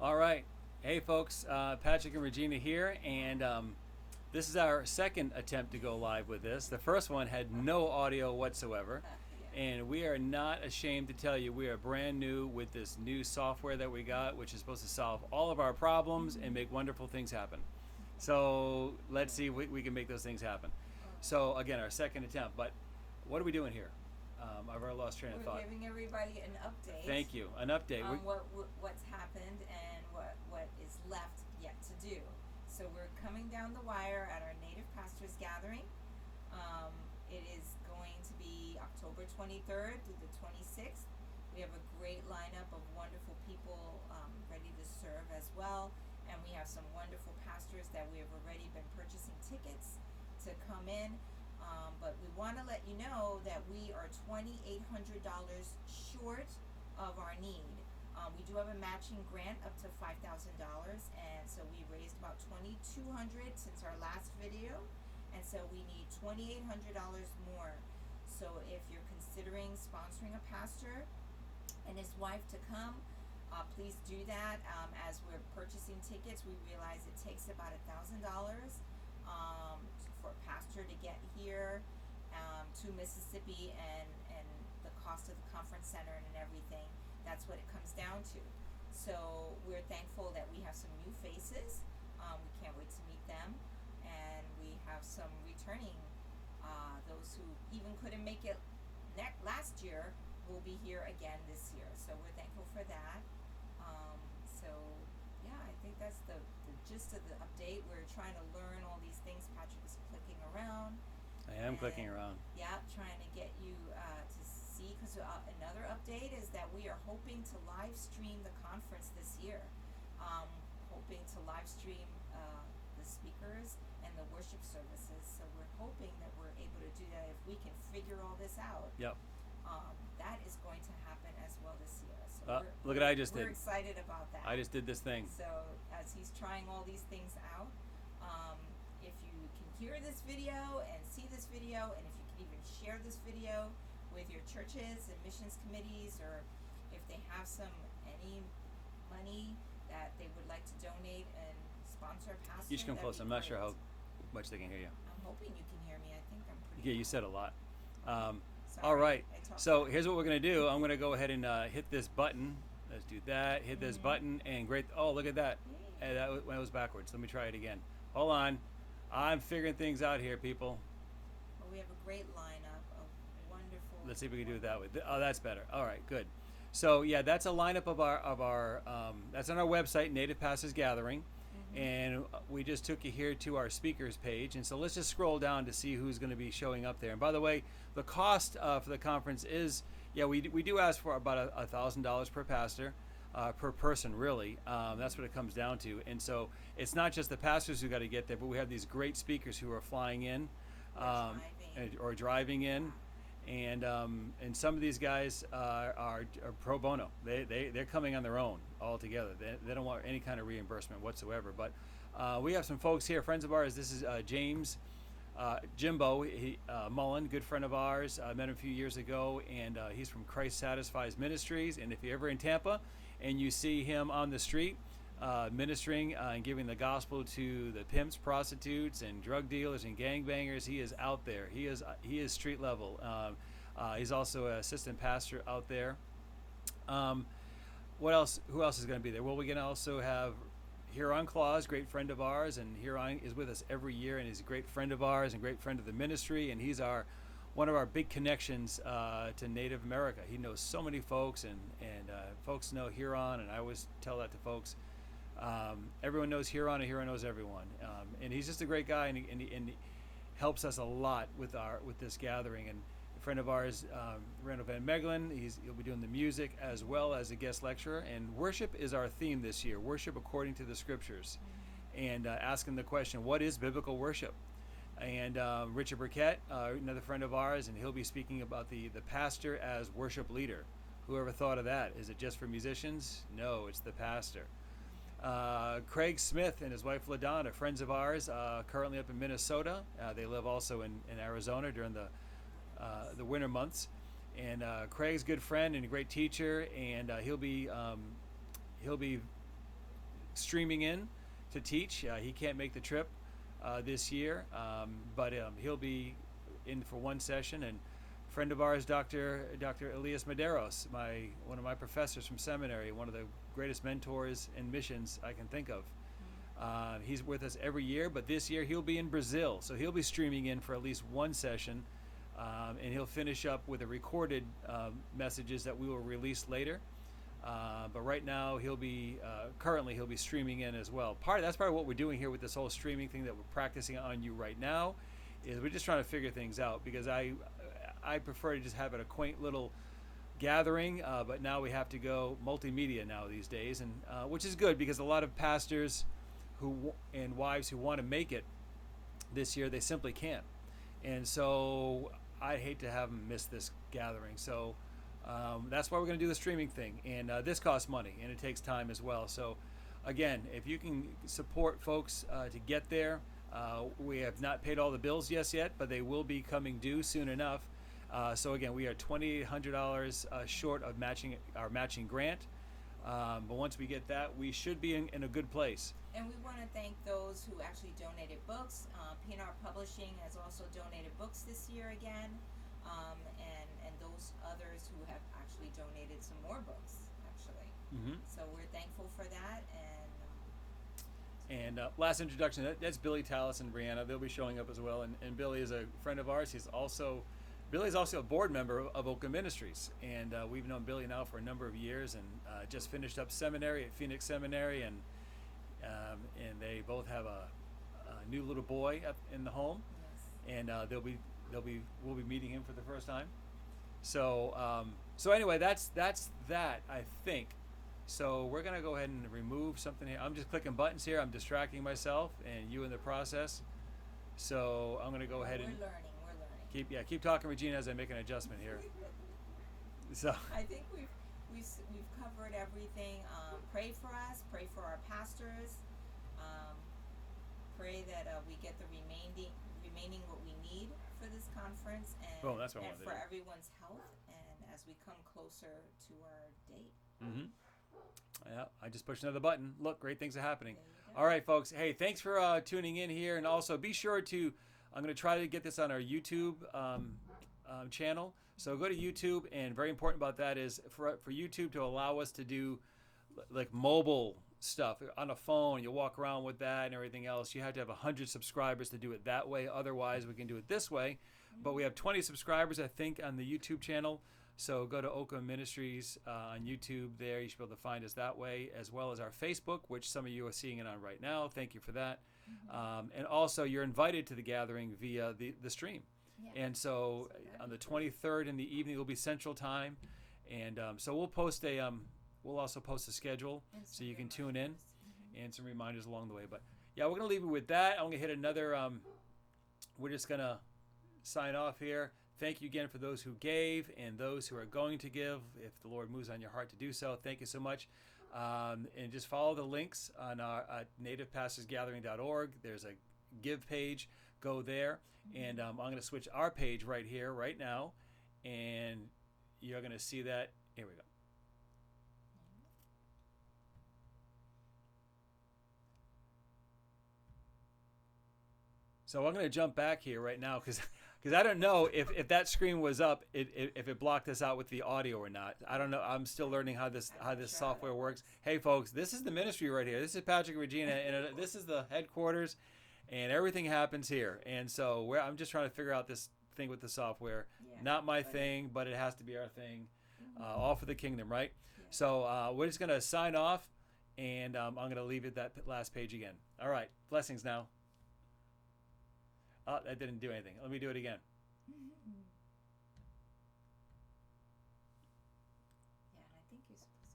All right. Hey, folks. Patrick and Regina here, and this is our second attempt to go live with this. The first one had no audio whatsoever, and we are not ashamed to tell you we are brand new with this new software that we got, which is supposed to solve all of our problems and make wonderful things happen. So let's see if we can make those things happen. So again, our second attempt. But what are we doing here? I've already lost train of thought. We're giving everybody an update. Thank you. An update. On what's happened and what is left yet to do. So we're coming down the wire at our Native Pastors Gathering. It is going to be October 23rd through the 26th. We have a great lineup of wonderful people ready to serve as well. And we have some wonderful pastors that we have already been purchasing tickets to come in. But we want to let you know that we are $2,800 short of our need. We do have a matching grant up to $5,000, and so we raised about $2,200 since our last video, and so we need $2,800 more. So if you're considering sponsoring a pastor and his wife to come, please do that. As we're purchasing tickets, we realize it takes about $1,000 for a pastor to get here to Mississippi, and the cost of the conference center and everything. That's what it comes down to. So we're thankful that we have some new faces. We can't wait to meet them, and we have some returning. Those who even couldn't make it last year will be here again this year. So we're thankful for that. So yeah, I think that's the gist of the update. We're trying to learn all these things. Patrick is clicking around. I am clicking around. Yeah, trying to get you to see, because another update is that we are hoping to live stream the conference this year. Hoping to live stream the speakers and the worship services. So we're hoping that we're able to do that if we can figure all this out. Yep. That is going to happen as well this year. So look what I just did. We're excited about that. I just did this thing. So as he's trying all these things out, if you can hear this video and see this video, and if you can even share this video with your churches and missions committees, or if they have any money that they would like to donate and sponsor a pastor. You should come close. I'm not sure how much they can hear you. I'm hoping you can hear me. I think I'm pretty. Yeah, you said a lot. Sorry, all right. So here's what we're going to do. I'm going to go ahead and hit this button. Let's do that. Hit this button and great. Oh, look at that. That was backwards. Let me try it again. Hold on. I'm figuring things out here, people. Well, we have a great lineup of wonderful. Let's see if we can do it that way. Oh, that's better. All right, good. So yeah, that's a lineup of our that's on our website, Native Pastors Gathering, and we just took you here to our speakers page. And so let's just scroll down to see who's going to be showing up there. And by the way, the cost for the conference is, yeah, we do ask for about $1,000 per pastor. Per person, really. That's what it comes down to. And so it's not just the pastors who got to get there, but we have these great speakers who are flying in or driving in. And some of these guys are pro bono. They're coming on their own altogether. They don't want any kind of reimbursement whatsoever. But we have some folks here, friends of ours. This is James Jimbo Mullen, good friend of ours. I met him a few years ago, and he's from Christ Satisfies Ministries. And if you're ever in Tampa and you see him on the street ministering and giving the gospel to the pimps, prostitutes, and drug dealers and gangbangers, he is out there. He is street level. He's also an assistant pastor out there. What else? Who else is going to be there? Well, we're going to also have Huron Claus, great friend of ours, and Huron is with us every year, and he's a great friend of ours and great friend of the ministry, and he's one of our big connections to Native America. He knows so many folks, and folks know Huron, and I always tell that to folks. Everyone knows Huron, and Huron knows everyone. And he's just a great guy, and he helps us a lot with this gathering. And a friend of ours, Randall Van Meglen, he'll be doing the music as well as a guest lecturer. And worship is our theme this year, worship according to the scriptures. And asking the question, what is biblical worship? And Richard Burkett, another friend of ours, and he'll be speaking about the pastor as worship leader. Whoever thought of that? Is it just for musicians? No, it's the pastor. Craig Smith and his wife LaDonna, friends of ours, currently up in Minnesota. They live also in Arizona during the winter months. And Craig's a good friend and a great teacher, and he'll be streaming in to teach. He can't make the trip this year, but he'll be in for one session. And a friend of ours, Dr. Elias Medeiros, one of my professors from seminary, one of the greatest mentors in missions I can think of. He's with us every year, but this year he'll be in Brazil, so he'll be streaming in for at least one session, and he'll finish up with the recorded messages that we will release later. But right now currently he'll be streaming in as well. That's part of what we're doing here with this whole streaming thing that we're practicing on you right now, is we're just trying to figure things out, because I prefer to just have a quaint little gathering, but now we have to go multimedia now these days, and which is good, because a lot of pastors and wives who want to make it this year, they simply can't, and so I hate to have them miss this gathering. So that's why we're going to do the streaming thing, and this costs money and it takes time as well. So again, if you can support folks to get there, we have not paid all the bills yet, but they will be coming due soon enough. So again, we are $2,800 short of our matching grant, but once we get that, we should be in a good place. And we want to thank those who actually donated books. PNR Publishing has also donated books this year again, and those others who have actually donated some more books, actually. Mm-hmm. So we're thankful for that. And last introduction, that's Billy Tallis and Brianna. They'll be showing up as well. And Billy is a friend of ours. Billy's also a board member of Occom Ministries, and we've known Billy now for a number of years, and just finished up seminary at Phoenix Seminary, and they both have a new little boy up in the home, Yes. and we'll be meeting him for the first time. So anyway, that's that, I think. So we're gonna go ahead and remove something here. I'm just clicking buttons here. I'm distracting myself and you in the process. So I'm gonna go ahead and We're learning. keep talking, Regina, as I make an adjustment here. So I think we've covered everything. Pray for us. Pray for our pastors. Pray that we get the remaining what we need for this conference, and, that's what I and wanted for to do. everyone's health, and as we come closer to our date. Mm-hmm. Yeah, I just pushed another button. Look, great things are happening. There you go. All right, folks. Hey, thanks for tuning in here, and also be sure to. I'm going to try to get this on our YouTube channel. So go to YouTube, and very important about that is for YouTube to allow us to do like mobile stuff on a phone. You walk around with that and everything else. You have to have 100 subscribers to do it that way. Otherwise, we can do it this way. But we have 20 subscribers, I think, on the YouTube channel. So go to Occom Ministries on YouTube there. You should be able to find us that way, as well as our Facebook, which some of you are seeing it on right now. Thank you for that. And also, you're invited to the gathering via the stream. Yeah. And so on the 23rd in the evening, it will be Central Time. And so we'll also post a schedule so you can tune in, and some reminders along the way. But yeah, we're going to leave it with that. I'm going to hit another, we're just going to sign off here. Thank you again for those who gave and those who are going to give. If the Lord moves on your heart to do so, thank you so much. And just follow the links on our nativepastorsgathering.org. There's a give page. Go there. And I'm going to switch our page right here, right now. And you're going to see that. Here we go. So I'm going to jump back here right now because I don't know if that screen was up, if it blocked us out with the audio or not. I don't know. I'm still learning how this software works. Hey, folks, this is the ministry right here. This is Patrick and Regina, and this is the headquarters, and everything happens here. And so I'm just trying to figure out this thing with the software. Yeah, Not my thing, but it has to be our thing. All for the kingdom, right? Yeah. So we're just going to sign off, and I'm going to leave it that last page again. All right. Blessings now. Oh, that didn't do anything. Let me do it again. Yeah, and I think you're supposed